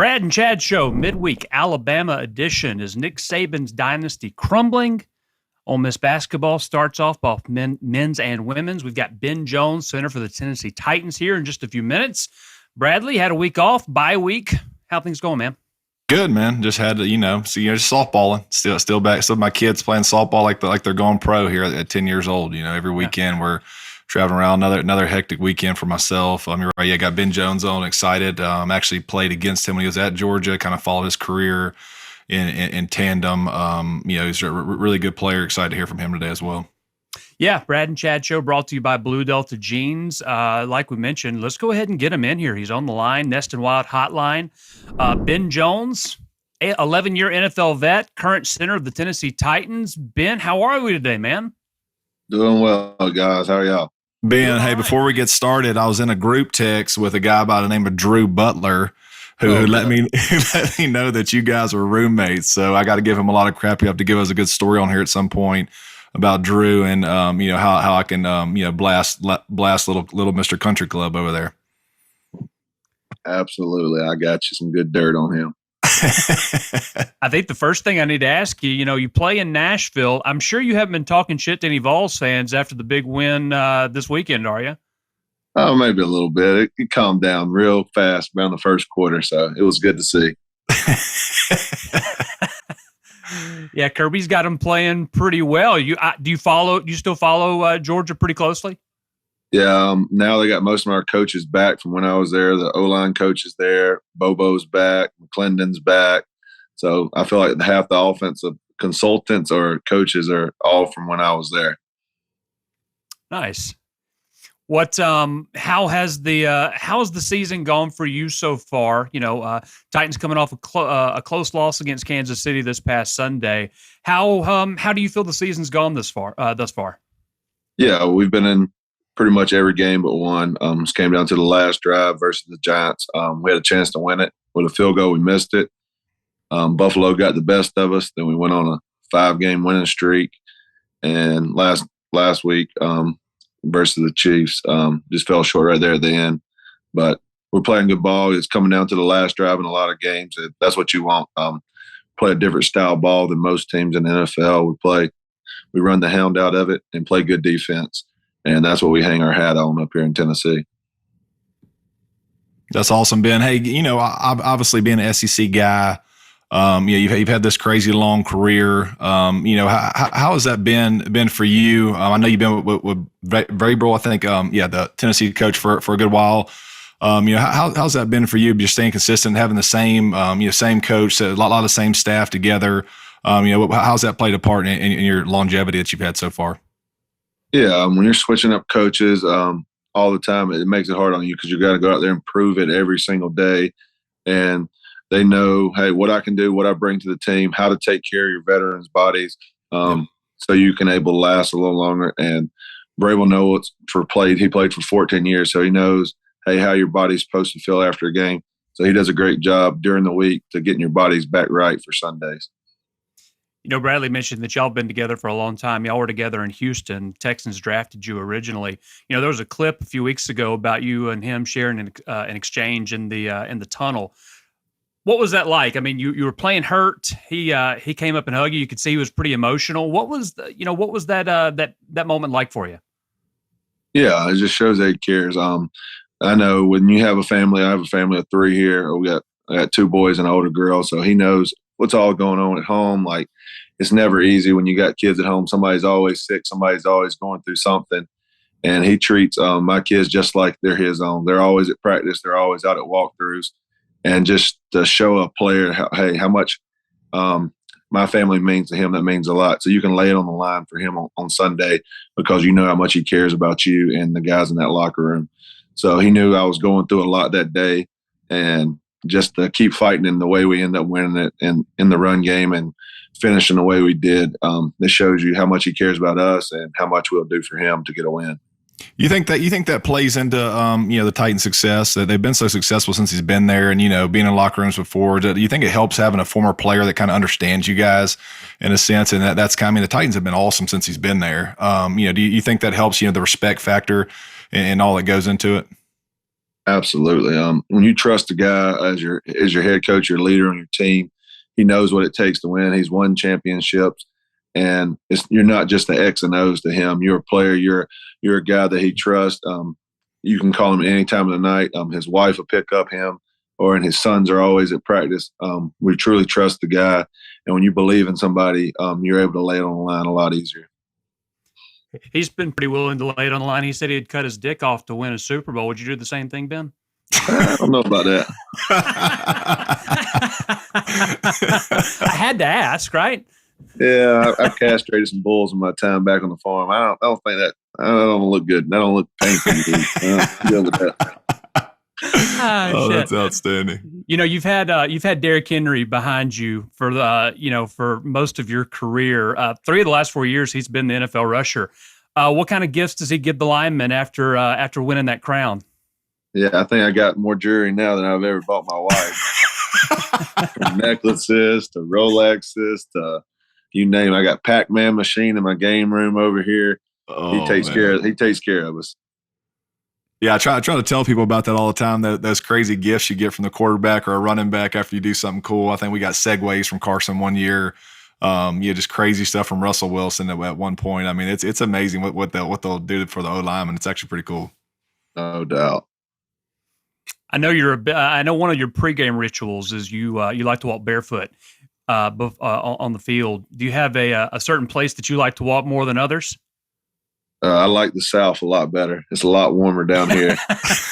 Brad and Chad Show, midweek Alabama edition. Is Nick Saban's dynasty crumbling? Ole Miss basketball starts off both men's and women's. We've got Ben Jones, center for the Tennessee Titans, here in just a few minutes. Bradley had a week off, bye week. How things going, man? Good, man. Just had to, just softballing. Still back. Still, my kids playing softball like they're going pro here at 10 years old. Every weekend we're traveling around. Another hectic weekend for myself. You're right. Yeah, got Ben Jones on. Excited. Actually played against him when he was at Georgia. Kind of followed his career in tandem. He's a really good player. Excited to hear from him today as well. Yeah, Brad and Chad Show brought to you by Blue Delta Jeans. Like we mentioned, let's go ahead and get him in here. He's on the line, Nest and Wild Hotline. Ben Jones, 11-year NFL vet, current center of the Tennessee Titans. Ben, how are we today, man? Doing well, guys. How are y'all? Ben, hey, before we get started, I was in a group text with a guy by the name of Drew Butler who let me know that you guys were roommates. So I got to give him a lot of crap. You have to give us a good story on here at some point about Drew and how I can blast little Mr. Country Club over there. Absolutely, I got you some good dirt on him. I think the first thing I need to ask you, you play in Nashville. I'm sure you haven't been talking shit to any Vols fans after the big win this weekend, are you? Oh, maybe a little bit. It calmed down real fast around the first quarter, so it was good to see. Yeah, Kirby's got him playing pretty well. Do you still follow Georgia pretty closely? Yeah, now they got most of our coaches back from when I was there. The O-line coach is there. Bobo's back. McClendon's back. So I feel like half the offensive consultants or coaches are all from when I was there. Nice. How has the season gone for you so far? Titans coming off a close loss against Kansas City this past Sunday. How do you feel the season's gone thus far? Yeah, we've been in pretty much every game but one. Just came down to the last drive versus the Giants. We had a chance to win it with a field goal. We missed it. Buffalo got the best of us. Then we went on a 5-game winning streak, and last week versus the Chiefs, just fell short right there at the end. But we're playing good ball. It's coming down to the last drive in a lot of games. That's what you want. Play a different style ball than most teams in the NFL. We run the hound out of it and play good defense. And that's what we hang our hat on up here in Tennessee. That's awesome, Ben. Hey, obviously being an SEC guy, you've had this crazy long career. How has that been for you? I know you've been with Vrabel, I think, the Tennessee coach for a good while. How's that been for you? Just staying consistent, having the same coach, a lot of the same staff together. How's that played a part in your longevity that you've had so far? Yeah, when you're switching up coaches all the time, it makes it hard on you because you got to go out there and prove it every single day. And they know, hey, what I can do, what I bring to the team, how to take care of your veterans' bodies so you can able to last a little longer. And Vrabel knows he played for 14 years, so he knows, hey, how your body's supposed to feel after a game. So he does a great job during the week to getting your bodies back right for Sundays. Bradley mentioned that y'all have been together for a long time. Y'all were together in Houston. Texans drafted you originally. There was a clip a few weeks ago about you and him sharing an exchange in the tunnel. What was that like? I mean, you were playing hurt. He came up and hugged you. You could see he was pretty emotional. What was that moment like for you? Yeah, it just shows that he cares. I know when you have a family, I have a family of 3 here. I got 2 boys and an older girl, so he knows what's all going on at home. Like, it's never easy when you got kids at home. Somebody's always sick. Somebody's always going through something. And he treats my kids just like they're his own. They're always at practice. They're always out at walkthroughs. And just to show a player, how much my family means to him, that means a lot. So you can lay it on the line for him on Sunday because you know how much he cares about you and the guys in that locker room. So he knew I was going through a lot that day. And just to keep fighting in the way we end up winning it and in the run game and finishing the way we did, this shows you how much he cares about us and how much we'll do for him to get a win. You think that plays into the Titans' success, that they've been so successful since he's been there, and being in locker rooms before? Do you think it helps having a former player that kind of understands you guys in a sense? And that's the Titans have been awesome since he's been there. Do you think that helps the respect factor and all that goes into it? Absolutely. When you trust a guy as your head coach, your leader on your team, he knows what it takes to win. He's won championships, and you're not just the X and O's to him. You're a player. You're a guy that he trusts. You can call him at any time of the night. His wife will pick up him, and his sons are always at practice. We truly trust the guy, and when you believe in somebody, you're able to lay it on the line a lot easier. He's been pretty willing to lay it on the line. He said he'd cut his dick off to win a Super Bowl. Would you do the same thing, Ben? I don't know about that. I had to ask, right? Yeah, I've castrated some bulls in my time back on the farm. I don't think that. I don't look good. That don't look painful to me. Deal with that. That's outstanding. You've had Derrick Henry behind you for for most of your career. 3 of the last 4 years, he's been the NFL rusher. What kind of gifts does he give the linemen after winning that crown? Yeah, I think I got more jewelry now than I've ever bought my wife. From necklaces to Rolexes to you name it. I got Pac-Man machine in my game room over here. He takes care of us. Yeah, I try to tell people about that all the time, that those crazy gifts you get from the quarterback or a running back after you do something cool. I think we got Segways from Carson one year. Just crazy stuff from Russell Wilson at one point. I mean, it's amazing what they'll do for the O-lineman. It's actually pretty cool. No doubt. I know one of your pregame rituals is you like to walk barefoot on the field. Do you have a certain place that you like to walk more than others? I like the South a lot better. It's a lot warmer down here.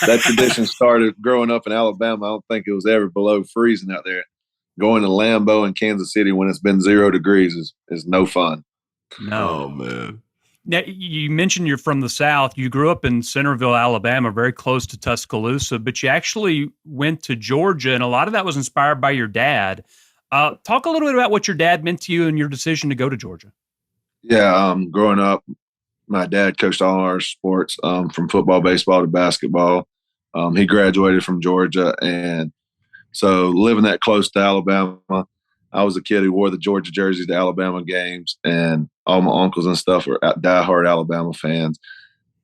That tradition started growing up in Alabama. I don't think it was ever below freezing out there. Going to Lambeau in Kansas City when it's been 0 degrees is no fun. No. Oh, man. Now, you mentioned you're from the South. You grew up in Centerville, Alabama, very close to Tuscaloosa, but you actually went to Georgia, and a lot of that was inspired by your dad. Talk a little bit about what your dad meant to you and your decision to go to Georgia. Yeah, growing up, my dad coached all our sports, from football, baseball to basketball. He graduated from Georgia, and so living that close to Alabama, I was a kid who wore the Georgia jerseys to Alabama games, and all my uncles and stuff were diehard Alabama fans.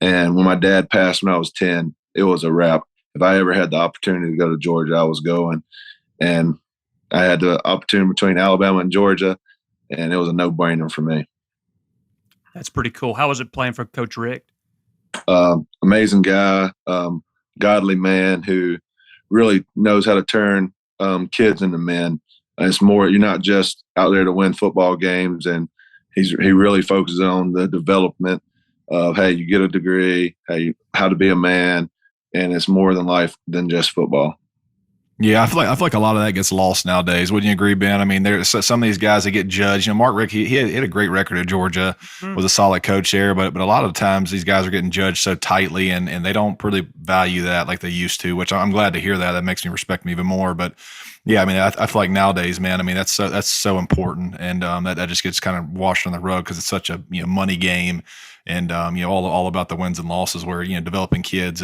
And when my dad passed when I was 10, it was a wrap. If I ever had the opportunity to go to Georgia, I was going. And I had the opportunity between Alabama and Georgia, and it was a no-brainer for me. That's pretty cool. How was it playing for Coach Richt? Amazing guy, godly man who really knows how to turn kids into men. It's more, you're not just out there to win football games, and he really focuses on the development of, hey, you get a degree, how to be a man, and it's more than life than just football. Yeah, I feel like a lot of that gets lost nowadays. Wouldn't you agree, Ben? I mean, there's some of these guys that get judged. Mark Richt, he had a great record at Georgia, was a solid coach there, but a lot of times these guys are getting judged so tightly, and they don't really value that like they used to, which I'm glad to hear that. That makes me respect them even more. But yeah, I mean, I feel like nowadays, man, I mean, that's so important, and that just gets kind of washed on the rug because it's such a money game, and all about the wins and losses. Where developing kids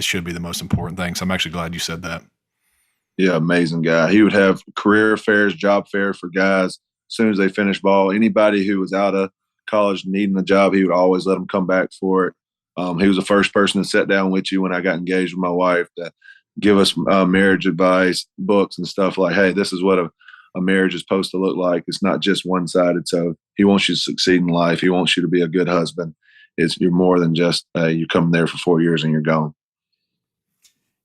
should be the most important thing. So I'm actually glad you said that. Yeah, amazing guy. He would have career fairs, job fairs for guys as soon as they finish ball. Anybody who was out of college needing a job, he would always let them come back for it. He was the first person to sit down with you when I got engaged with my wife to give us marriage advice, books and stuff like, hey, this is what a marriage is supposed to look like. It's not just one-sided. So he wants you to succeed in life. He wants you to be a good husband. You're more than just you come there for 4 years and you're gone.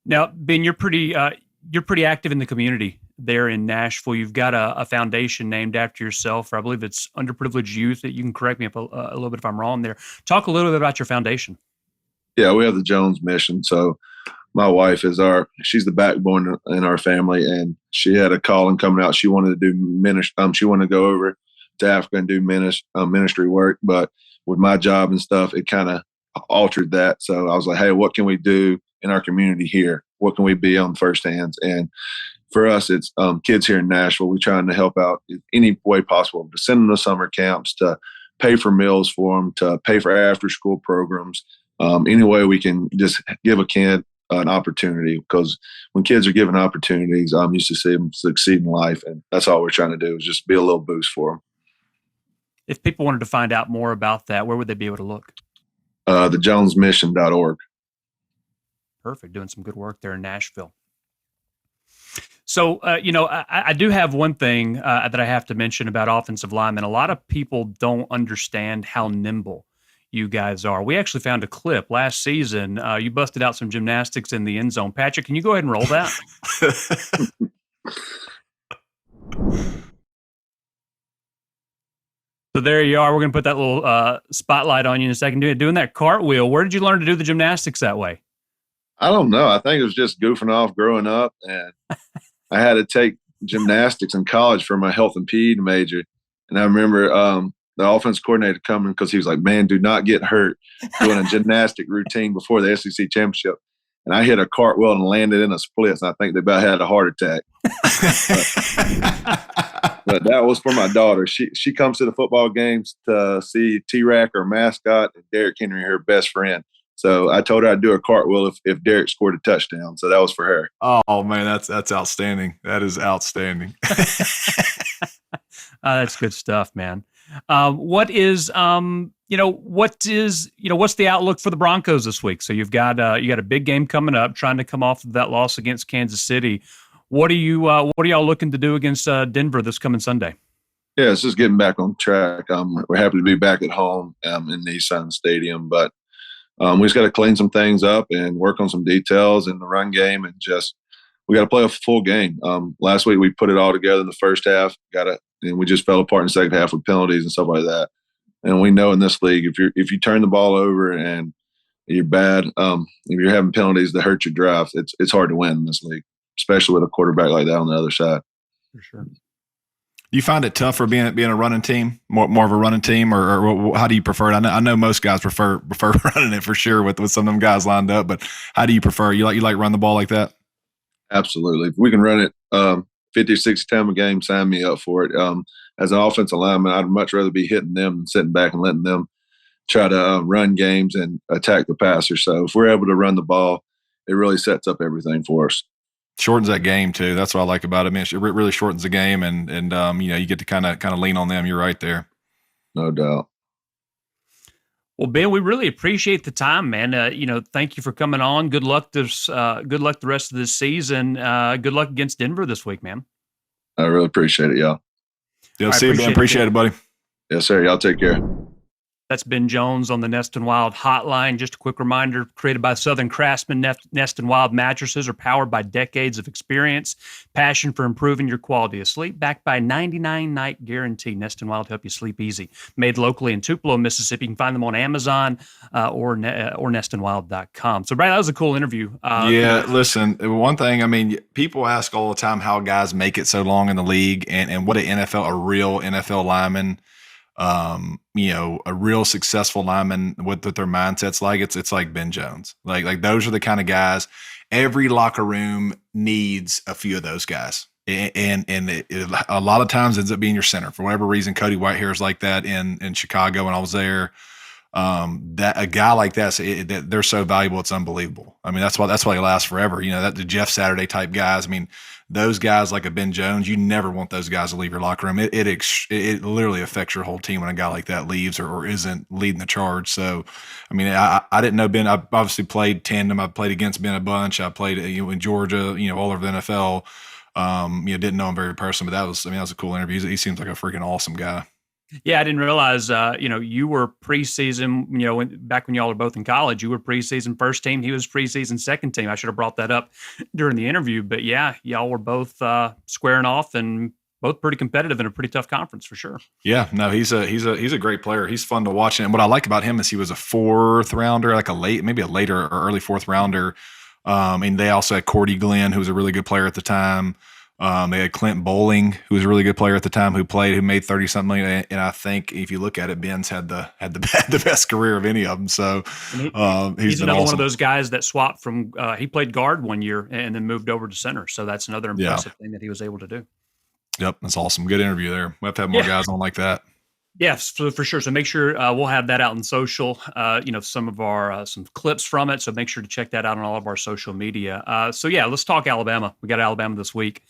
Now, Ben, you're pretty active in the community there in Nashville. You've got a foundation named after yourself, or I believe it's Underprivileged Youth. You can correct me a little bit if I'm wrong there. Talk a little bit about your foundation. Yeah, we have the Jones mission. So my wife she's the backbone in our family, and she had a calling coming out. She wanted to do ministry. She wanted to go over to Africa and do ministry work. But with my job and stuff, it kind of altered that. So I was like, hey, what can we do in our community here? What can we be on first hands? And for us, it's kids here in Nashville. We're trying to help out in any way possible, to send them to summer camps, to pay for meals for them, to pay for after-school programs. Any way we can just give a kid an opportunity, because when kids are given opportunities, I'm used to see them succeed in life, and that's all we're trying to do is just be a little boost for them. If people wanted to find out more about that, where would they be able to look? TheJonesMission.org. Perfect. Doing some good work there in Nashville. So, I do have one thing that I have to mention about offensive linemen. A lot of people don't understand how nimble you guys are. We actually found a clip last season. You busted out some gymnastics in the end zone. Patrick, can you go ahead and roll that? So there you are. We're going to put that little spotlight on you in a second. Doing that cartwheel. Where did you learn to do the gymnastics that way? I don't know. I think it was just goofing off growing up, and I had to take gymnastics in college for my health and PE major. And I remember the offense coordinator coming because he was like, "Man, do not get hurt doing a gymnastic routine before the SEC championship." And I hit a cartwheel and landed in a splits. And I think they about had a heart attack. But that was for my daughter. She comes to the football games to see T-Rack, her mascot, and Derrick Henry, her best friend. So I told her I'd do a cartwheel if Derrick scored a touchdown. So that was for her. Oh man, that's outstanding. That is outstanding. That's good stuff, man. What's the outlook for the Broncos this week? So you got a big game coming up, trying to come off of that loss against Kansas City. What are y'all looking to do against Denver this coming Sunday? Yeah, it's just getting back on track. We're happy to be back at home in Nissan Stadium, but we just got to clean some things up and work on some details in the run game, and we got to play a full game. Last week we put it all together in the first half, and we just fell apart in the second half with penalties and stuff like that. And we know in this league, if you turn the ball over and you're bad, if you're having penalties that hurt your drive, it's hard to win in this league, especially with a quarterback like that on the other side. For sure. You find it tough for being a running team, more of a running team, or how do you prefer it? I know most guys prefer running it for sure with some of them guys lined up, but how do you prefer? You like run the ball like that? Absolutely. If we can run it 50, 60 times a game, sign me up for it. As an offensive lineman, I'd much rather be hitting them than sitting back and letting them try to run games and attack the passer. So if we're able to run the ball, it really sets up everything for us. Shortens that game too. That's what I like about it. I mean, it really shortens the game, and you get to kind of lean on them. You're right there. No doubt. Well, Ben, we really appreciate the time, man. Thank you for coming on. Good luck the rest of this season. Good luck against Denver this week, man. I really appreciate it, y'all. Yeah, see you, Ben. Appreciate it, buddy. Yes, sir. Y'all take care. That's Ben Jones on the Nest and Wild hotline. Just a quick reminder, created by Southern Craftsman, Nest and Wild mattresses are powered by decades of experience, passion for improving your quality of sleep, backed by a 99-night guarantee. Nest and Wild help you sleep easy. Made locally in Tupelo, Mississippi. You can find them on Amazon or nestandwild.com. So, Brian, that was a cool interview. Listen, one thing, I mean, people ask all the time how guys make it so long in the league and what a real NFL lineman, a real successful lineman with their mindsets like it's like Ben Jones. Like those are the kind of guys. Every locker room needs a few of those guys, and a lot of times ends up being your center for whatever reason. Cody Whitehair's like that in Chicago when I was there. That a guy like that, they're so valuable, it's unbelievable. I mean, that's why they last forever. The Jeff Saturday type guys. I mean, those guys like a Ben Jones, you never want those guys to leave your locker room. It literally affects your whole team when a guy like that leaves or isn't leading the charge. So, I mean, I didn't know Ben. I obviously played tandem. I played against Ben a bunch. I played in Georgia, all over the NFL. Didn't know him very personally, but that was a cool interview. He seems like a freaking awesome guy. Yeah, I didn't realize, you were preseason, back when y'all were both in college, you were preseason first team. He was preseason second team. I should have brought that up during the interview. But yeah, y'all were both squaring off and both pretty competitive in a pretty tough conference for sure. Yeah, no, he's a great player. He's fun to watch. And what I like about him is he was a fourth rounder, maybe a later or early fourth rounder. And they also had Cordy Glenn, who was a really good player at the time. They had Clint Bowling, who was a really good player at the time, who made 30-something million. And I think if you look at it, Ben's had the best career of any of them. So he's another one of those guys that swapped from he played guard one year and then moved over to center. So that's another impressive thing that he was able to do. Yep, that's awesome. Good interview there. We have to have more guys on like that. Yes, for sure. So make sure we'll have that out on social. Some of our some clips from it. So make sure to check that out on all of our social media. Let's talk Alabama. We got Alabama this week,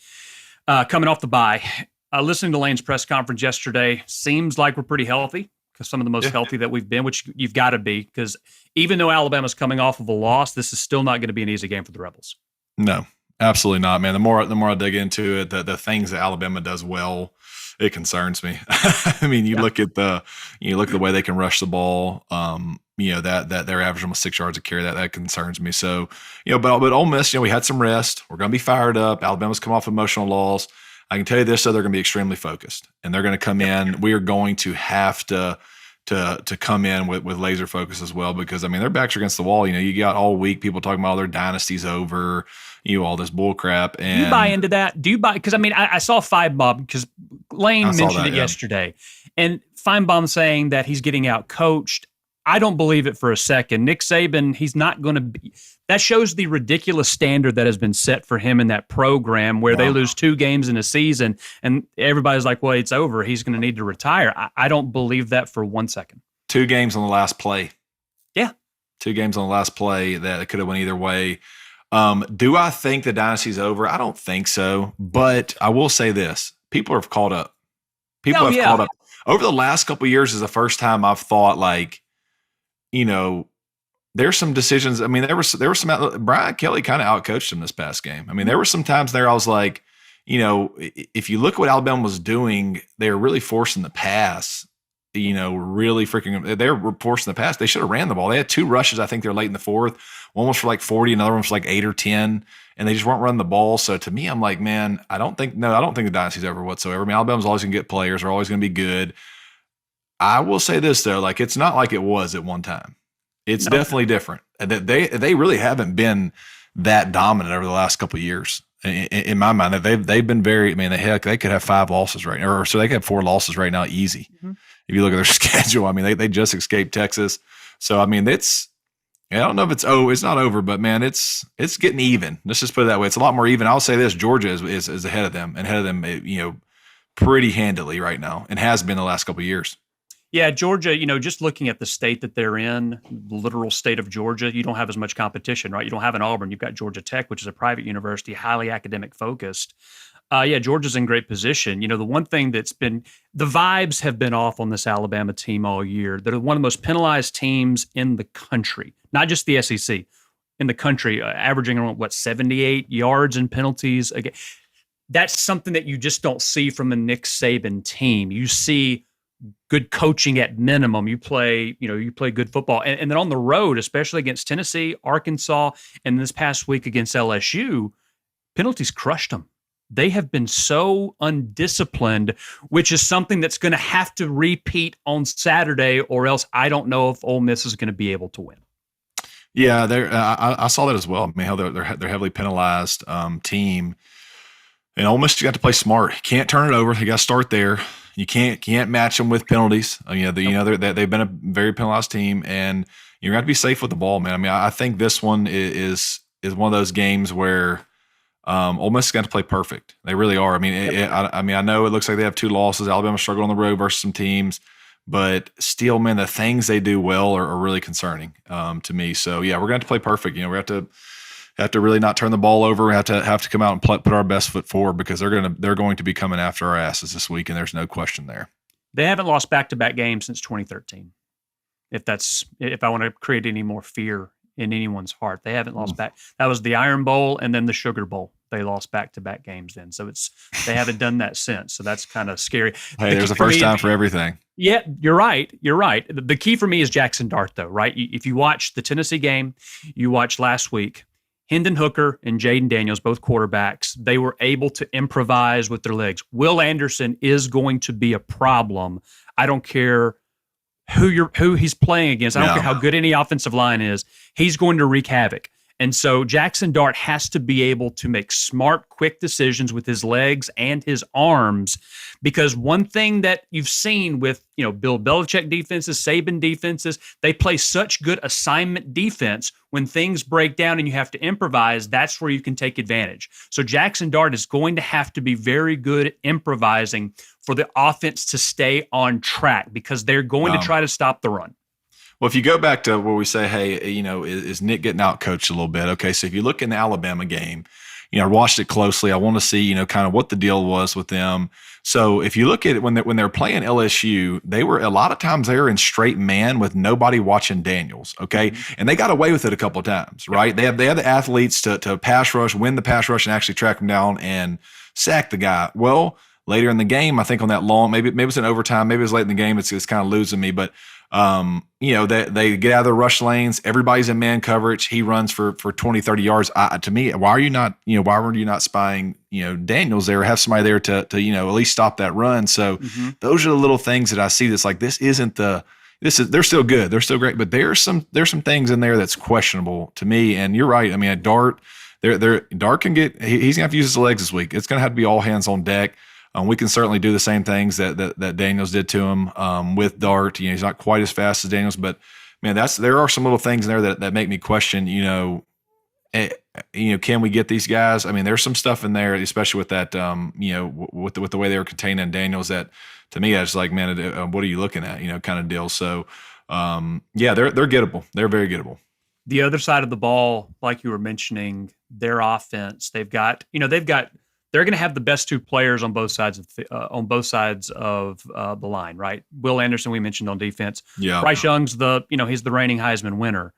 coming off the bye. Listening to Lane's press conference yesterday, seems like we're pretty healthy some of the most healthy that we've been, which you've got to be, because even though Alabama's coming off of a loss, this is still not going to be an easy game for the Rebels. No, absolutely not, man. The more I dig into it, the things that Alabama does well, it concerns me. I mean, you look at the way they can rush the ball. That they're averaging almost 6 yards a carry. That concerns me. So, but Ole Miss, we had some rest. We're going to be fired up. Alabama's come off emotional loss. I can tell you this, though, they're going to be extremely focused, and they're going to come in. We are going to have to come in with laser focus as well, because their backs are against the wall. You got all week people talking about all their dynasties over, all this bull crap. And do you buy into that? Do you buy? Because I saw Feinbaum, because Lane mentioned it yesterday, and Feinbaum saying that he's getting out coached. I don't believe it for a second. Nick Saban, he's not going to be. That shows the ridiculous standard that has been set for him in that program, where they lose 2 games in a season and everybody's like, well, it's over. He's going to need to retire. I don't believe that for 1 second. 2 games on the last play. Yeah. 2 games on the last play that could have went either way. Do I think the dynasty's over? I don't think so. But I will say this. People have caught up. People have caught up. Over the last couple of years is the first time I've thought, like, there's some decisions. There were some. Brian Kelly kind of outcoached him this past game. There were some times there I was like, if you look at what Alabama was doing, they were really forcing the pass. Really freaking. They were forcing the pass. They should have ran the ball. They had 2 rushes. I think they're late in the 4th. One was for like 40, another one was for like 8 or 10, and they just weren't running the ball. So to me, I'm like, man, I don't think the dynasty's over whatsoever. Alabama's always going to get players. They're always going to be good. I will say this, though, like, it's not like it was at one time. It's definitely different. They really haven't been that dominant over the last couple of years. In my mind, they've been very. They could have 5 losses right now, or so they could have 4 losses right now, easy. Mm-hmm. If you look at their schedule, they just escaped Texas. So it's. I don't know if it's not over, but man, it's getting even. Let's just put it that way. It's a lot more even. I'll say this: Georgia is ahead of them, and ahead of them, pretty handily right now, and has been the last couple of years. Yeah, Georgia, just looking at the state that they're in, the literal state of Georgia, you don't have as much competition, right? You don't have an Auburn. You've got Georgia Tech, which is a private university, highly academic focused. Georgia's in great position. The one thing the vibes have been off on this Alabama team all year. They're one of the most penalized teams in the country, not just the SEC, in the country, averaging around, 78 yards in penalties. Again, that's something that you just don't see from a Nick Saban team. You see good coaching at minimum. You play good football. And then on the road, especially against Tennessee, Arkansas, and this past week against LSU, penalties crushed them. They have been so undisciplined, which is something that's going to have to repeat on Saturday, or else I don't know if Ole Miss is going to be able to win. Yeah, I saw that as well. How they're heavily penalized team. And Ole Miss, you got to play smart. You can't turn it over. You got to start there. You can't match them with penalties. They've been a very penalized team, and you got to be safe with the ball, man. I think this one is one of those games where Ole Miss is going to play perfect. They really are. I know it looks like they have 2 losses. Alabama struggled on the road versus some teams, but still, man, the things they do well are really concerning to me. So yeah, we're going to play perfect. We have to really not turn the ball over. We have to come out and put our best foot forward, because they're going to be coming after our asses this week, and there's no question there. They haven't lost back-to-back games since 2013. If I want to create any more fear in anyone's heart, they haven't lost back. That was the Iron Bowl and then the Sugar Bowl. They lost back-to-back games then, so they haven't done that since. So that's kind of scary. Hey, there's a first time for everything. Yeah, you're right. You're right. The key for me is Jackson Dart, though. Right? If you watch the Tennessee game, you watched last week. Hendon Hooker and Jaden Daniels, both quarterbacks, they were able to improvise with their legs. Will Anderson is going to be a problem. I don't care who he's playing against. I don't care how good any offensive line is. He's going to wreak havoc. And so Jackson Dart has to be able to make smart, quick decisions with his legs and his arms, because one thing that you've seen with, Bill Belichick defenses, Saban defenses, they play such good assignment defense. When things break down and you have to improvise, that's where you can take advantage. So Jackson Dart is going to have to be very good at improvising for the offense to stay on track, because they're going to try to stop the run. Well, if you go back to where we say, hey, is Nick getting out coached a little bit? Okay, so if you look in the Alabama game, I watched it closely. I want to see, kind of what the deal was with them. So if you look at it when they're playing LSU, they were a lot of times they were in straight man with nobody watching Daniels. Okay. And they got away with it a couple of times, right? They have the athletes to pass rush, win the pass rush, and actually track him down and sack the guy. Well, later in the game, I think on that long, maybe it's in overtime, maybe it was late in the game. It's kind of losing me, but they get out of the rush lanes. Everybody's in man coverage. He runs for 20, 30 yards. To me, why were you not spying, Daniels there, have somebody there to at least stop that run. So those are the little things that I see that's like, they're still good. They're still great, but there's some things in there that's questionable to me. And you're right. I mean, a Dart, Dart can get, he's gonna have to use his legs this week. It's gonna have to be all hands on deck. We can certainly do the same things that Daniels did to him with Dart. He's not quite as fast as Daniels, but man, there are some little things in there that make me question. Can we get these guys? I mean, there's some stuff in there, especially with that. With the way they were containing Daniels, that to me, I was like, man, what are you looking at? Kind of deal. So, they're gettable. They're very gettable. The other side of the ball, like you were mentioning, their offense. They're going to have the best two players on both sides of the line, right? Will Anderson, we mentioned on defense. Yeah. Bryce Young's he's the reigning Heisman winner.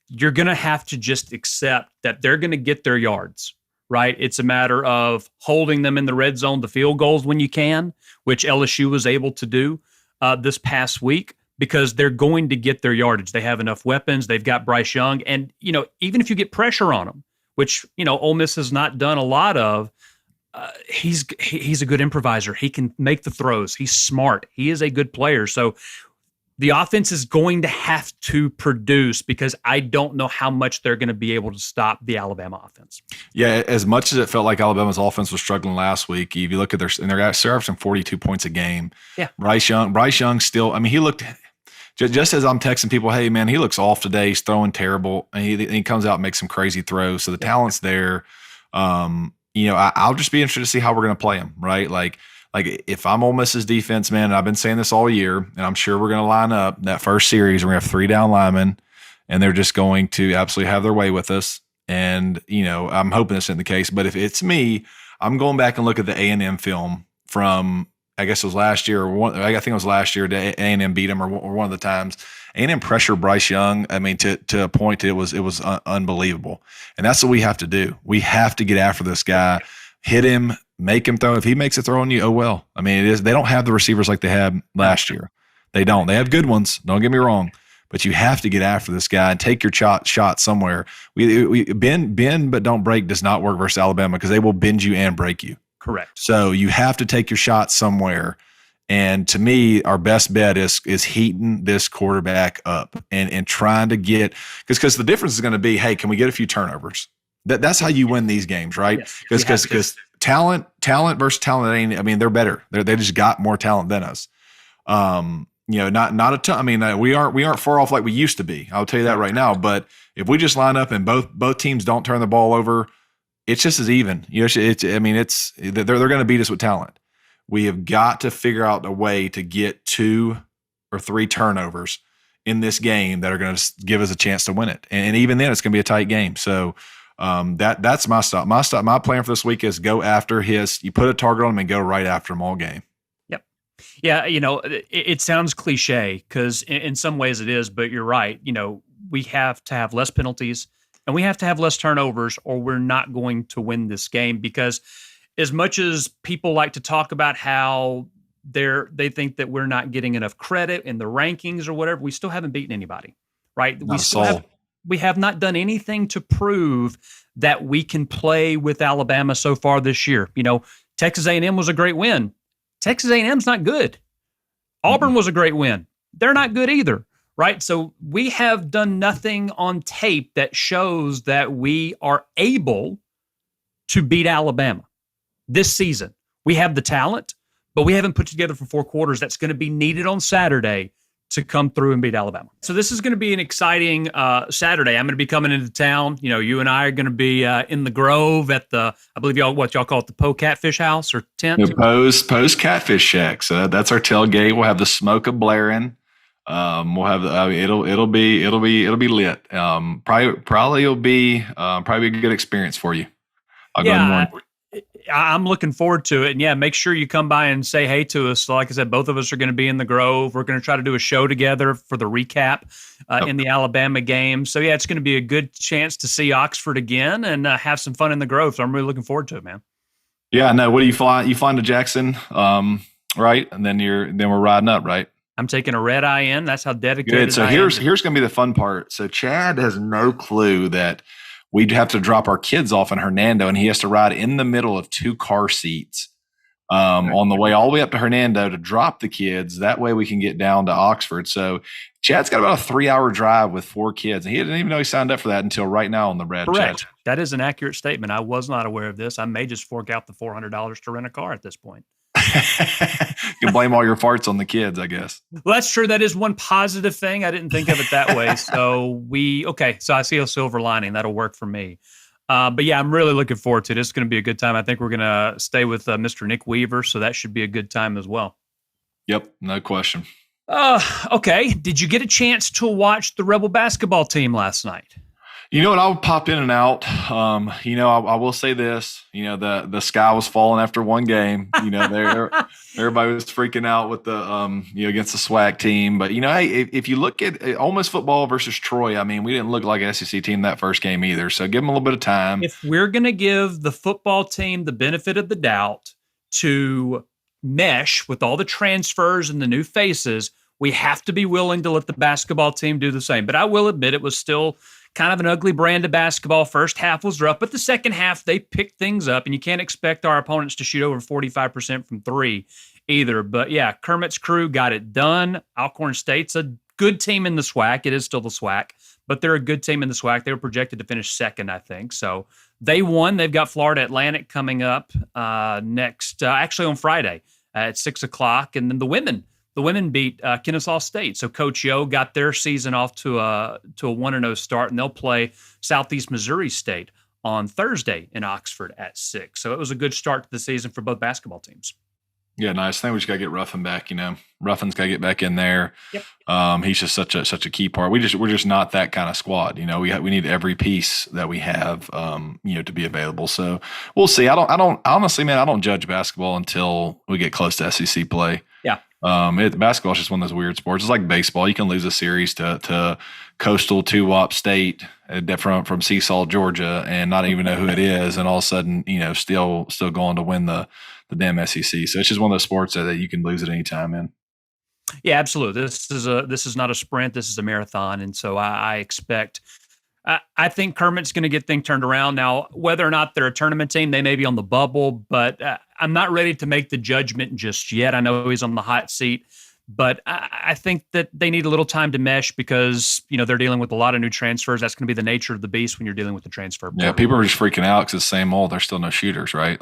You're going to have to just accept that they're going to get their yards, right? It's a matter of holding them in the red zone, the field goals when you can, which LSU was able to do this past week, because they're going to get their yardage. They have enough weapons. They've got Bryce Young. And, even if you get pressure on them, which, Ole Miss has not done a lot of, he's a good improviser. He can make the throws. He's smart. He is a good player. So the offense is going to have to produce, because I don't know how much they're going to be able to stop the Alabama offense. Yeah, as much as it felt like Alabama's offense was struggling last week, if you look at they're averaging 42 points a game. Yeah, Bryce Young still. I mean, he looked. Just as I'm texting people, hey man, he looks off today. He's throwing terrible, and he comes out and makes some crazy throws. So the talent's there. I'll just be interested to see how we're going to play him, right? Like if I'm Ole Miss's defense, man, and I've been saying this all year, and I'm sure we're going to line up that first series. We're going to have 3 down linemen, and they're just going to absolutely have their way with us. And, I'm hoping this isn't the case. But if it's me, I'm going back and look at the A&M film from, I guess it was last year, I think it was last year, A&M beat them or one of the times. A&M pressure Bryce Young, I mean, to a point, it was unbelievable. And that's what we have to do. We have to get after this guy, hit him, make him throw. If he makes a throw on you, oh well. I mean, they don't have the receivers like they had last year. They don't. They have good ones, don't get me wrong. But you have to get after this guy and take your shot somewhere. We bend but don't break does not work versus Alabama, because they will bend you and break you. Correct. So you have to take your shot somewhere. And to me, our best bet is heating this quarterback up and trying to get, because the difference is going to be, hey, can we get a few turnovers? That's how you win these games, right? Because talent versus talent, I mean, they're better. They just got more talent than us. Not a ton. I mean, we aren't far off like we used to be. I'll tell you that right now. But if we just line up and both teams don't turn the ball over, it's just as even. They're going to beat us with talent. We have got to figure out a way to get 2 or 3 turnovers in this game that are going to give us a chance to win it. And even then, it's going to be a tight game. So that's my stop. My plan for this week is go after you put a target on him and go right after him all game. Yep. Yeah, it sounds cliche, because in some ways it is, but you're right. We have to have less penalties and we have to have less turnovers, or we're not going to win this game. Because as much as people like to talk about how they think that we're not getting enough credit in the rankings or whatever, we still haven't beaten anybody, right? We have not done anything to prove that we can play with Alabama so far this year. Texas A&M was a great win. Texas A&M's not good. Auburn was a great win. They're not good either, right? So we have done nothing on tape that shows that we are able to beat Alabama this season. We have the talent, but we haven't put together for 4 quarters that's going to be needed on Saturday to come through and beat Alabama. So this is going to be an exciting Saturday. I'm going to be coming into town. You and I are going to be in the Grove at the, I believe y'all call it, the Poe Catfish House or tent? The Poe's Catfish Shack. So that's our tailgate. We'll have the smoke a blaring. We'll have it'll be lit. Probably it'll be a good experience for you. I'll go ahead and warn. I'm looking forward to it. And yeah, make sure you come by and say hey to us. Like I said, both of us are going to be in the Grove. We're going to try to do a show together for the recap in the Alabama game. So yeah, it's going to be a good chance to see Oxford again and have some fun in the Grove. So I'm really looking forward to it, man. Yeah, no. What do you fly? You flying to Jackson, right? And then we're riding up, right? I'm taking a red eye in. That's how dedicated. Good. So here's going to be the fun part. So Chad has no clue that we'd have to drop our kids off in Hernando, and he has to ride in the middle of 2 car seats on the way all the way up to Hernando to drop the kids. That way we can get down to Oxford. So Chad's got about a 3-hour drive with 4 kids, and he didn't even know he signed up for that until right now on the Brad. Correct. Chad. That is an accurate statement. I was not aware of this. I may just fork out the $400 to rent a car at this point. You can blame all your farts on the kids, I guess. Well, that's true. That is one positive thing. I didn't think of it that way. So I see a silver lining. That'll work for me. But yeah, I'm really looking forward to it. It's going to be a good time. I think we're going to stay with Mr. Nick Weaver, so that should be a good time as well. Yep, no question. Okay. Did you get a chance to watch the Rebel basketball team last night? You know what? I would pop in and out. I will say this. The sky was falling after one game. Everybody was freaking out with the against the SWAC team. But hey, if you look at Ole Miss football versus Troy, I mean, we didn't look like an SEC team that first game either. So give them a little bit of time. If we're gonna give the football team the benefit of the doubt to mesh with all the transfers and the new faces, we have to be willing to let the basketball team do the same. But I will admit it was still kind of an ugly brand of basketball. First half was rough, but the second half, they picked things up, and you can't expect our opponents to shoot over 45% from 3 either. But yeah, Kermit's crew got it done. Alcorn State's a good team in the SWAC. It is still the SWAC, but they're a good team in the SWAC. They were projected to finish second, I think. So they won. They've got Florida Atlantic coming up actually on Friday at 6 o'clock. And then the women beat Kennesaw State. So Coach Yo got their season off to a 1-0 start, and they'll play Southeast Missouri State on Thursday in Oxford at 6. So it was a good start to the season for both basketball teams. Yeah, nice. I think we just got to get Ruffin back. Ruffin's got to get back in there. Yep. He's just such a key part. We're just not that kind of squad. We need every piece that we have, to be available. So we'll see. I don't honestly, man. I don't judge basketball until we get close to SEC play. Yeah. Basketball is just one of those weird sports. It's like baseball. You can lose a series to Coastal 2-Wop State from Seesaw, Georgia, and not even know who it is, and all of a sudden, still going to win the damn SEC. So it's just one of those sports that you can lose at any time in. Yeah, absolutely. This is not a sprint. This is a marathon, and so I expect. I think Kermit's going to get things turned around. Now, whether or not they're a tournament team, they may be on the bubble, but I'm not ready to make the judgment just yet. I know he's on the hot seat, but I think that they need a little time to mesh because, they're dealing with a lot of new transfers. That's going to be the nature of the beast when you're dealing with the transfer portal. Yeah, people are just freaking out because it's the same old. There's still no shooters, right?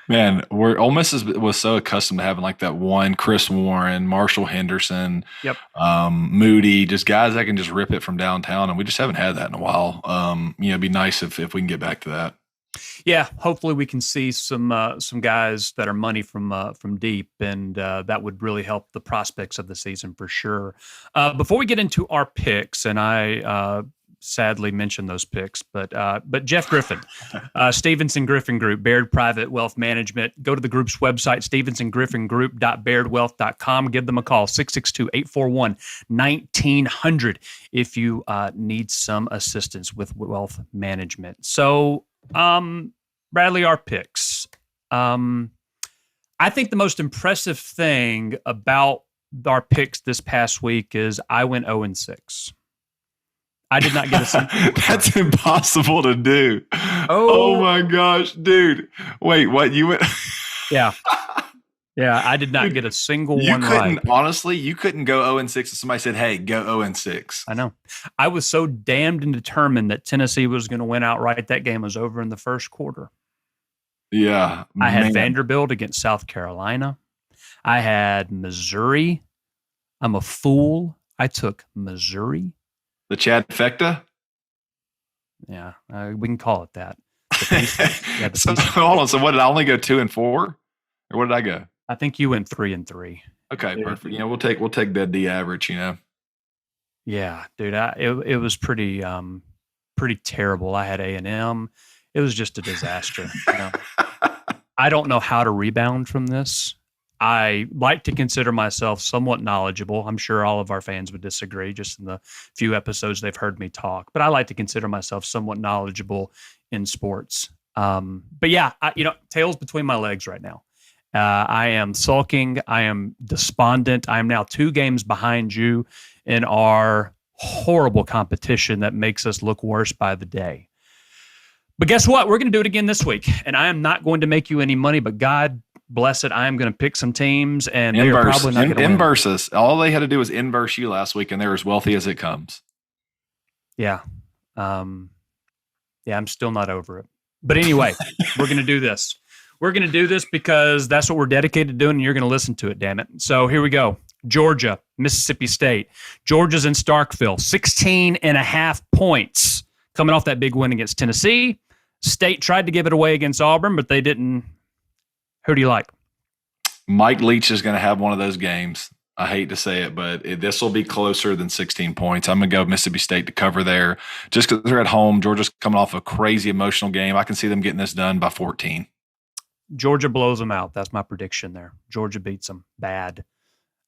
Man, Ole Miss was so accustomed to having like that one Chris Warren, Marshall Henderson, Moody, just guys that can just rip it from downtown, and we just haven't had that in a while. It'd be nice if we can get back to that. Yeah, hopefully we can see some guys that are money from deep, and that would really help the prospects of the season for sure. Before we get into our picks, and I sadly mentioned those picks, but Jeff Griffin, Stevenson Griffin Group, Baird Private Wealth Management. Go to the group's website, stevensongriffingroup.bairdwealth.com. Give them a call, 662-841-1900 if you need some assistance with wealth management. So, Bradley, our picks. I think the most impressive thing about our picks this past week is I went 0-6. I did not get a single. That's impossible to do. Oh my gosh, dude. Wait, what? You went? Yeah. Yeah, I did not get a single one right. Honestly, you couldn't go 0-6 if somebody said, hey, go 0-6. I know. I was so damned and determined that Tennessee was going to win outright. That game was over in the first quarter. Yeah. I had Vanderbilt against South Carolina. I had Missouri. I'm a fool. I took Missouri. The Chad Fecta? Yeah, we can call it that. So hold on. So what, did I only go 2-4? Or what did I go? I think you went 3-3. Okay, perfect. We'll take the average. Yeah, dude. It was pretty terrible. I had A&M. It was just a disaster. I don't know how to rebound from this. I like to consider myself somewhat knowledgeable. I'm sure all of our fans would disagree just in the few episodes they've heard me talk, but I like to consider myself somewhat knowledgeable in sports. But yeah, tails between my legs right now. I am sulking. I am despondent. I am now 2 games behind you in our horrible competition that makes us look worse by the day. But guess what? We're going to do it again this week, and I am not going to make you any money, but God bless it, I am going to pick some teams, and they're probably not going to win. Inverse us. All they had to do was inverse you last week, and they're as wealthy as it comes. Yeah. I'm still not over it. But anyway, we're going to do this. We're going to do this because that's what we're dedicated to doing, and you're going to listen to it, damn it. So here we go. Georgia, Mississippi State. Georgia's in Starkville, 16.5 points. Coming off that big win against Tennessee. State tried to give it away against Auburn, but they didn't. Who do you like? Mike Leach is going to have one of those games. I hate to say it, but this will be closer than 16 points. I'm going to go Mississippi State to cover there just because they're at home. Georgia's coming off a crazy emotional game. I can see them getting this done by 14. Georgia blows them out. That's my prediction there. Georgia beats them bad.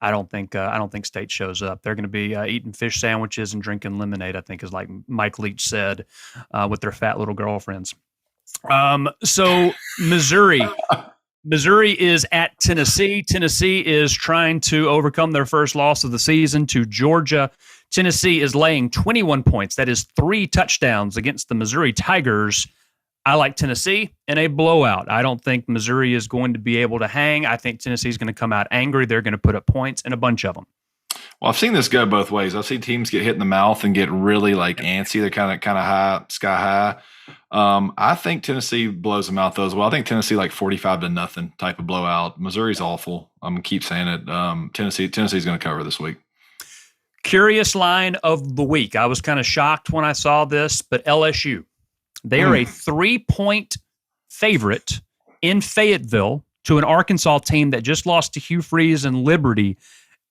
I don't think State shows up. They're going to be eating fish sandwiches and drinking lemonade, I think, is like Mike Leach said, with their fat little girlfriends. So Missouri is at Tennessee. Tennessee is trying to overcome their first loss of the season to Georgia. Tennessee is laying 21 points. That is 3 touchdowns against the Missouri Tigers. I like Tennessee in a blowout. I don't think Missouri is going to be able to hang. I think Tennessee is going to come out angry. They're going to put up points, and a bunch of them. Well, I've seen this go both ways. I've seen teams get hit in the mouth and get really antsy. They're kind of high, sky high. I think Tennessee blows them out though as well. I think Tennessee 45-0 type of blowout. Missouri's awful. I'm gonna keep saying it. Tennessee's going to cover this week. Curious line of the week. I was kind of shocked when I saw this, but LSU. They are a 3-point favorite in Fayetteville to an Arkansas team that just lost to Hugh Freeze and Liberty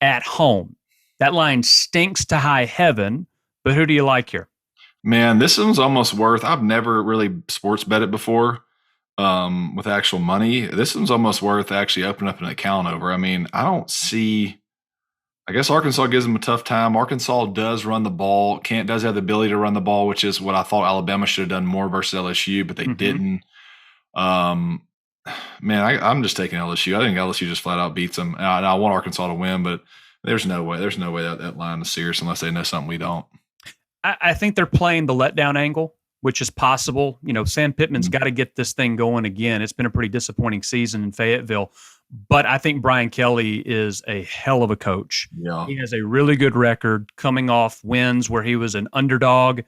at home. That line stinks to high heaven, but who do you like here? Man, this one's almost worth – I've never really sports bet it before with actual money. This one's almost worth actually opening up an account over. I mean, I don't see – I guess Arkansas gives them a tough time. Arkansas does run the ball. Kent does have the ability to run the ball, which is what I thought Alabama should have done more versus LSU, but they didn't. Man, I'm just taking LSU. I think LSU just flat out beats them. And I want Arkansas to win, but there's no way. There's no way that line is serious unless they know something we don't. I think they're playing the letdown angle, which is possible. Sam Pittman's got to get this thing going again. It's been a pretty disappointing season in Fayetteville. But I think Brian Kelly is a hell of a coach. Yeah. He has a really good record coming off wins where he was an underdog.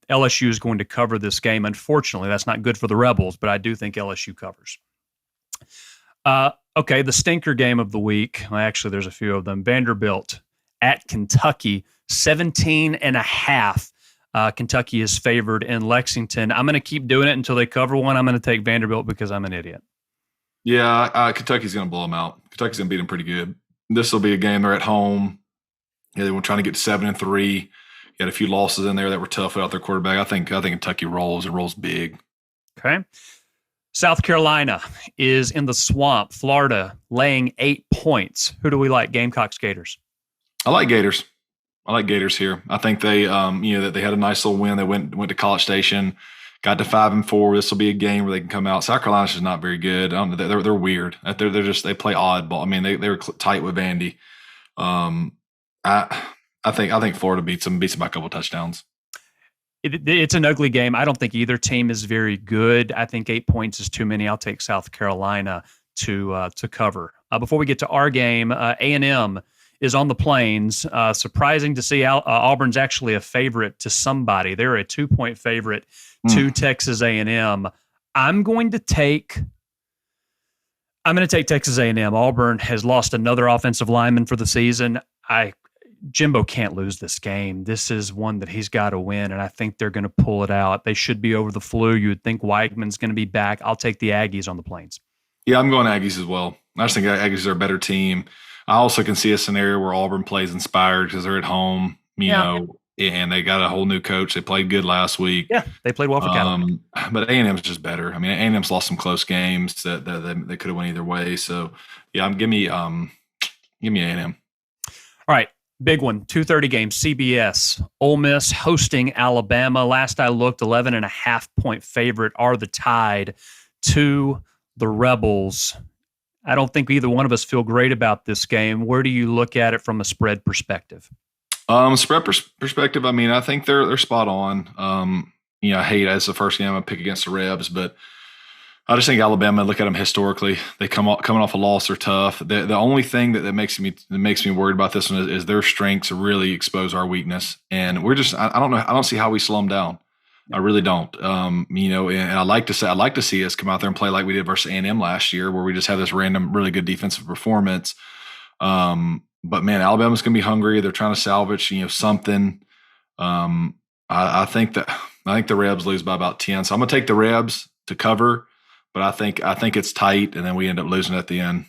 LSU is going to cover this game. Unfortunately, that's not good for the Rebels, but I do think LSU covers. Okay, the stinker game of the week. Well, actually, there's a few of them. Vanderbilt at Kentucky, 17.5. Kentucky is favored in Lexington. I'm going to keep doing it until they cover one. I'm going to take Vanderbilt because I'm an idiot. Yeah, Kentucky's going to blow them out. Kentucky's going to beat them pretty good. This will be a game. They're at home. Yeah, they were trying to get to 7-3. Had a few losses in there that were tough without their quarterback. I think Kentucky rolls. It rolls big. Okay. South Carolina is in the swamp. Florida laying 8 points. Who do we like? Gamecocks, Gators. I like Gators. I like Gators here. I think they, that they had a nice little win. They went to College Station. Got to 5-4. This will be a game where they can come out. South Carolina's just not very good. They're weird. They play oddball. I mean, they were tight with Vandy. I think Florida beats them by a couple of touchdowns. It's an ugly game. I don't think either team is very good. I think 8 points is too many. I'll take South Carolina to cover. Before we get to our game, A&M is on the Plains. Surprising to see Auburn's actually a favorite to somebody. They're a 2-point favorite to Texas A&M. I'm going to take Texas A&M. Auburn has lost another offensive lineman for the season. Jimbo can't lose this game. This is one that he's got to win, and I think they're going to pull it out. They should be over the flu. You would think Weigman's going to be back. I'll take the Aggies on the Plains. Yeah, I'm going Aggies as well. I just think Aggies are a better team. I also can see a scenario where Auburn plays inspired because they're at home. and they got a whole new coach. They played good last week. Yeah, they played well for California. But A&M's just better. I mean, A&M's lost some close games that they could have went either way. So, yeah, give me A&M. All right, big one, 2:30 game, CBS. Ole Miss hosting Alabama. Last I looked, 11.5-point favorite are the Tide to the Rebels. I don't think either one of us feel great about this game. Where do you look at it from a spread perspective? Spread perspective, I mean, I think they're spot on. I hate as the first game I pick against the Rebs, but I just think Alabama. Look at them historically; they coming off a loss. They're tough. The only thing that makes me worried about this one is their strengths really expose our weakness, and we're just I don't know. I don't see how we slow them down. I really don't. And I like to see us come out there and play like we did versus A&M last year, where we just have this random, really good defensive performance. But man, Alabama's going to be hungry. They're trying to salvage, something. I think the Rebs lose by about 10. So I'm going to take the Rebs to cover, but I think it's tight, and then we end up losing at the end.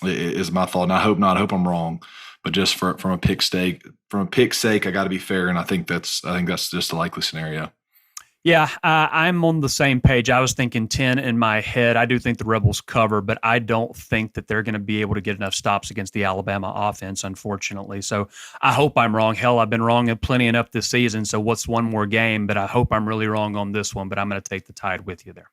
Is my thought, and I hope not. I hope I'm wrong, but just from a pick sake, I got to be fair, and I think that's just a likely scenario. Yeah, I'm on the same page. I was thinking 10 in my head. I do think the Rebels cover, but I don't think that they're going to be able to get enough stops against the Alabama offense, unfortunately. So I hope I'm wrong. Hell, I've been wrong plenty enough this season, so what's one more game? But I hope I'm really wrong on this one, but I'm going to take the Tide with you there.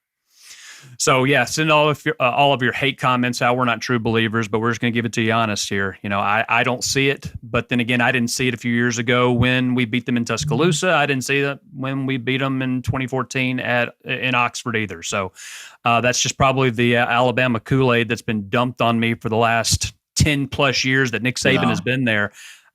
So yeah, send all of your hate comments out. We're not true believers, but we're just going to give it to you honest here. I don't see it, but then again, I didn't see it a few years ago when we beat them in Tuscaloosa. I didn't see that when we beat them in 2014 in Oxford either. So that's just probably the Alabama Kool-Aid that's been dumped on me for the last 10 plus years that Nick Saban has been there.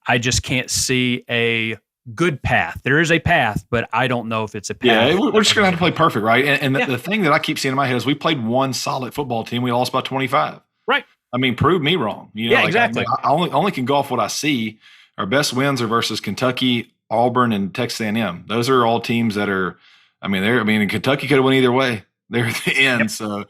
I just can't see a good path. There is a path, but I don't know if it's a path. Yeah, we're just going to have to play perfect, right? And the thing that I keep seeing in my head is we played one solid football team. We lost by 25. Right. I mean, prove me wrong. Exactly. I only can go off what I see. Our best wins are versus Kentucky, Auburn, and Texas A&M. Those are all teams that are. Kentucky could have went either way. They're at the end. Yep. So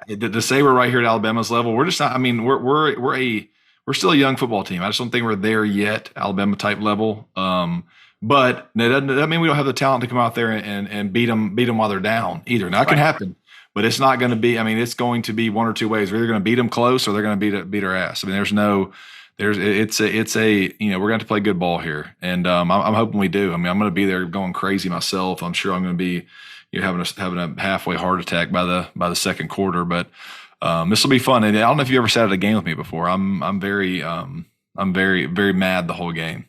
to say we're right here at Alabama's level, we're just not. I mean, we're still a young football team. I just don't think we're there yet, Alabama type level. But that doesn't mean we don't have the talent to come out there and beat them while they're down either. Now, that can happen, but it's not going to be. I mean, it's going to be one or two ways. We're either going to beat them close or they're going to beat our ass. I mean, we're going to have to play good ball here, and I'm hoping we do. I mean, I'm going to be there going crazy myself. I'm sure I'm going to be having a halfway heart attack by the second quarter, but. This will be fun, and I don't know if you ever sat at a game with me before. I'm very very mad the whole game.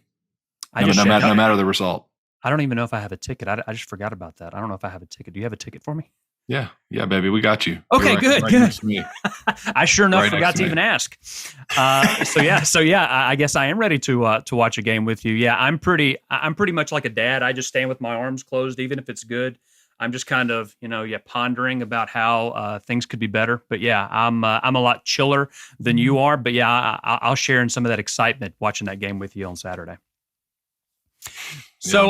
No matter the result. I don't even know if I have a ticket. I just forgot about that. I don't know if I have a ticket. Do you have a ticket for me? Yeah, baby, we got you. Okay, good. I sure enough forgot to even ask. So yeah, I guess I am ready to watch a game with you. Yeah, I'm pretty much like a dad. I just stand with my arms closed, even if it's good. I'm just kind of, pondering about how things could be better. But yeah, I'm a lot chiller than you are. But yeah, I'll share in some of that excitement watching that game with you on Saturday. So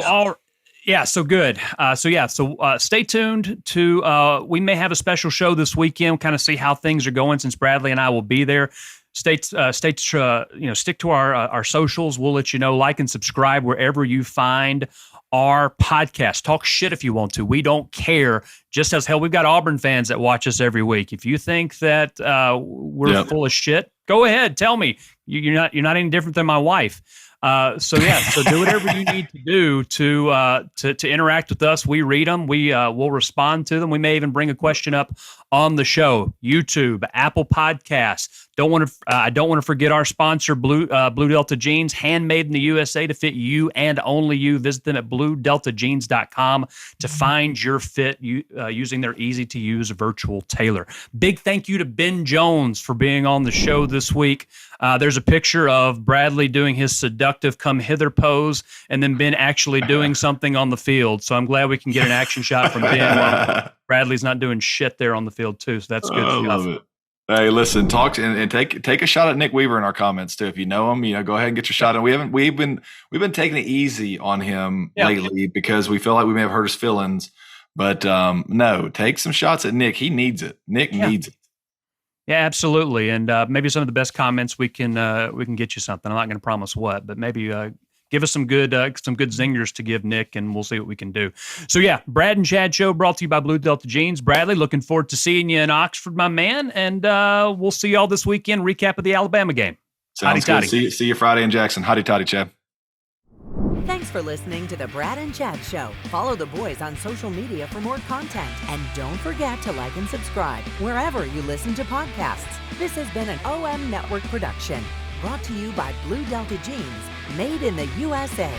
so good. So stay tuned to. We may have a special show this weekend. Kind of see how things are going since Bradley and I will be there. Stick to our socials. We'll let you know. Like and subscribe wherever you find our podcast. Talk shit if you want to. We don't care. Just as hell, we've got Auburn fans that watch us every week. If you think that we're full of shit, go ahead. Tell me. You're not any different than my wife. So do whatever you need to do to interact with us. We read them. We'll respond to them. We may even bring a question up on the show. YouTube, Apple Podcasts. I don't want to forget our sponsor, Blue Delta Jeans, handmade in the USA to fit you and only you. Visit them at bluedeltajeans.com to find your fit using their easy-to-use virtual tailor. Big thank you to Ben Jones for being on the show this week. There's a picture of Bradley doing his seductive come hither pose and then Ben actually doing something on the field. So I'm glad we can get an action shot from Ben while Bradley's not doing shit there on the field too. So that's good stuff. Love it. Hey, listen, talk and take a shot at Nick Weaver in our comments too. If you know him, go ahead and get your shot. And we've been taking it easy on him lately because we feel like we may have hurt his feelings. But no, take some shots at Nick. He needs it. Nick needs it. Yeah, absolutely. And maybe some of the best comments we can get you something. I'm not going to promise what, but maybe give us some good zingers to give Nick, and we'll see what we can do. So yeah, Brad and Chad show brought to you by Blue Delta Jeans. Bradley, looking forward to seeing you in Oxford, my man, and we'll see y'all this weekend. Recap of the Alabama game. Sounds good. See you Friday in Jackson. Hotty toddy, Chad. Thanks for listening to the Brad and Chad Show. Follow the boys on social media for more content. And don't forget to like and subscribe wherever you listen to podcasts. This has been an OM Network production, brought to you by Blue Delta Jeans, made in the USA.